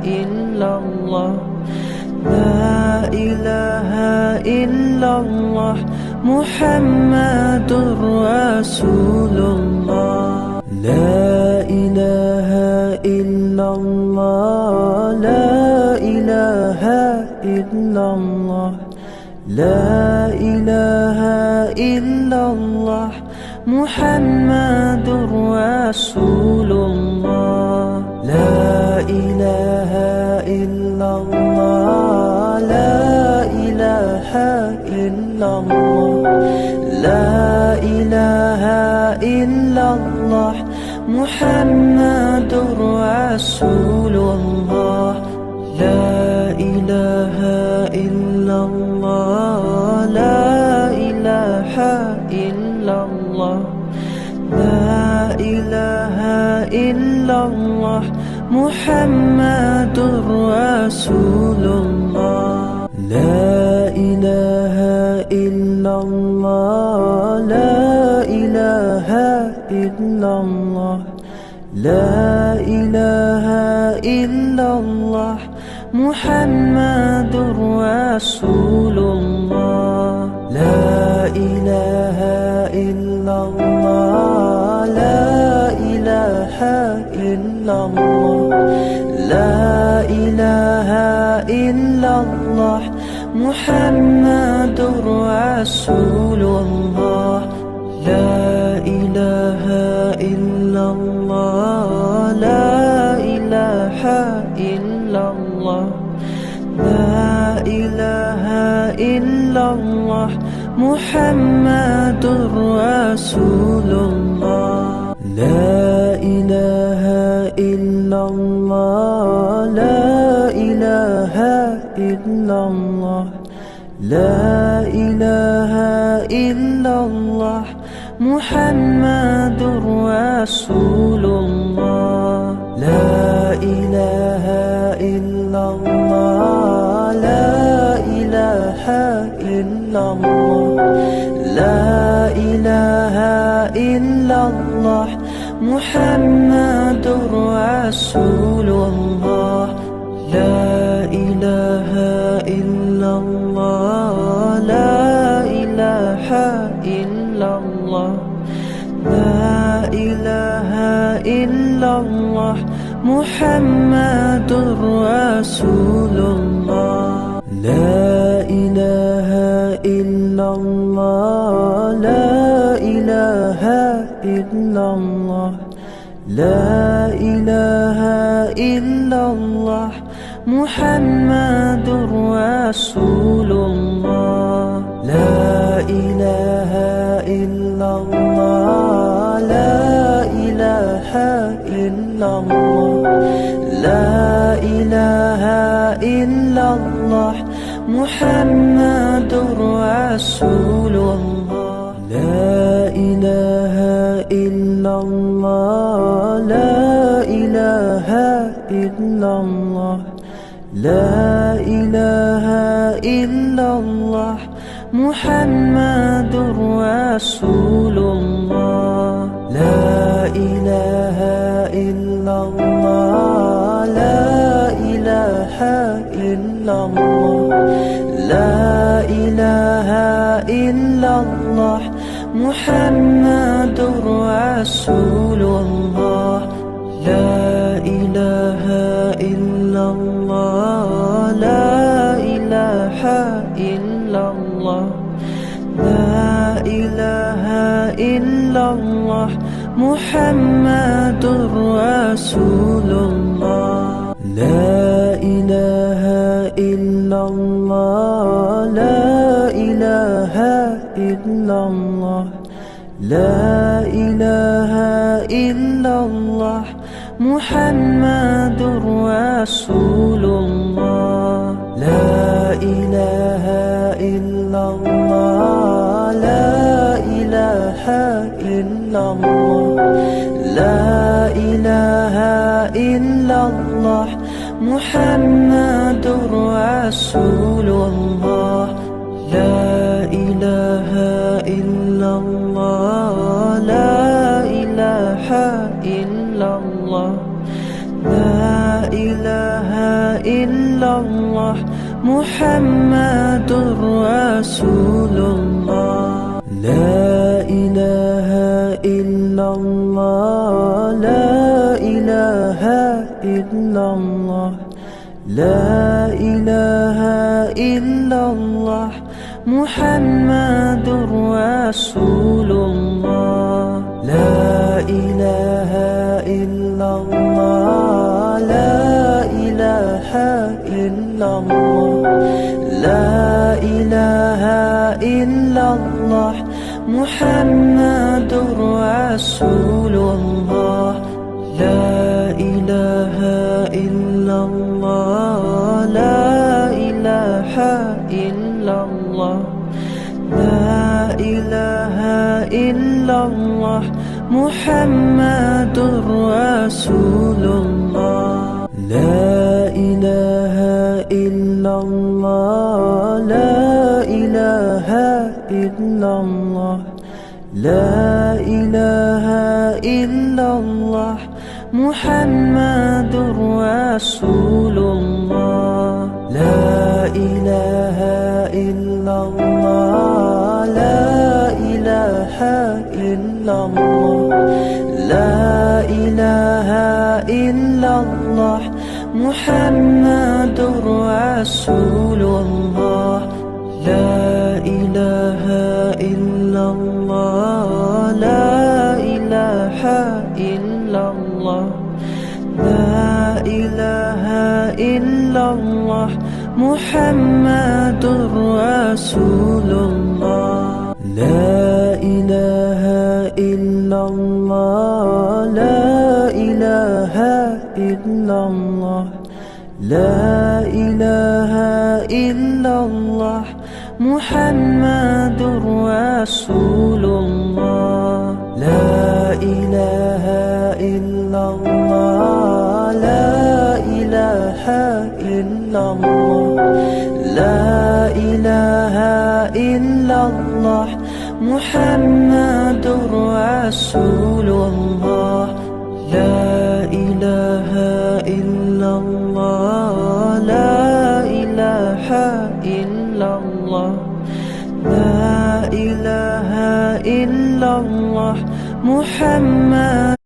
إلا الله لا إله إلا الله محمد رسول الله لا إله إلا الله لا إله إلا الله لا إله إلا الله محمد رسول الله لا إله إلا الله لا إله إلا الله لا إله إلا الله محمد رسول الله لا إله إلا الله لا إله إلا الله لا إله إلا الله محمد رسول الله لا إله إلا الله لا إله إلا الله لا إله إلا الله محمد رسول الله لا إله إلا الله لا إله إلا الله لا إله إلا الله محمد رسول الله لا إله إلا الله لا إله إلا الله لا إله إلا الله محمد رسول الله لا إله إلا الله لا إله إلا الله لا إله إلا الله محمد رسول الله لا إله إلا الله لا إله إلا الله لا إله إلا الله محمد رسول الله لا إله إلا الله لا إله إلا الله لا إله إلا الله محمد رسول الله لا إله إلا الله لا إله إلا الله لا إله إلا الله محمد رسول الله لا إله إلا الله لا إله إلا الله لا إله إلا الله محمد رسول الله لا إله إلا الله لا إله إلا الله لا إله إلا الله محمد رسول الله لا إله إلا الله لا إله إلا الله لا إله إلا الله محمد رسول الله لا إله إلا الله لا إله إلا الله لا إله إلا الله محمد رسول الله لا إله إلا الله لا إله إلا الله لا إله إلا الله محمد رسول الله لا إله إلا الله لا إله إلا الله لا إله إلا الله محمد رسول الله لا إله إلا الله لا إله إلا الله لا إله إلا الله محمد رسول الله لا إله إلا الله لا إله إلا الله لا إله إلا الله محمد رسول الله لا إله إلا الله لا إله إلا الله لا إله إلا الله محمد رسول الله لا إله إلا الله لا إله إلا الله لا إله إلا الله محمد رسول الله لا إله إلا الله لا إله إلا الله لا إله إلا الله محمد رسول الله لا إله إلا الله لا إله إلا الله لا إله إلا الله محمد رسول الله لا إله إلا الله لا إله إلا الله لا إله إلا الله محمد رسول الله لا إله إلا الله لا إله إلا الله لا إله إلا الله محمد رسول الله لا إله إلا الله لا إله إلا الله لا إله إلا الله محمد رسول الله لا إله إلا الله لا إله إلا الله لا إله إلا الله محمد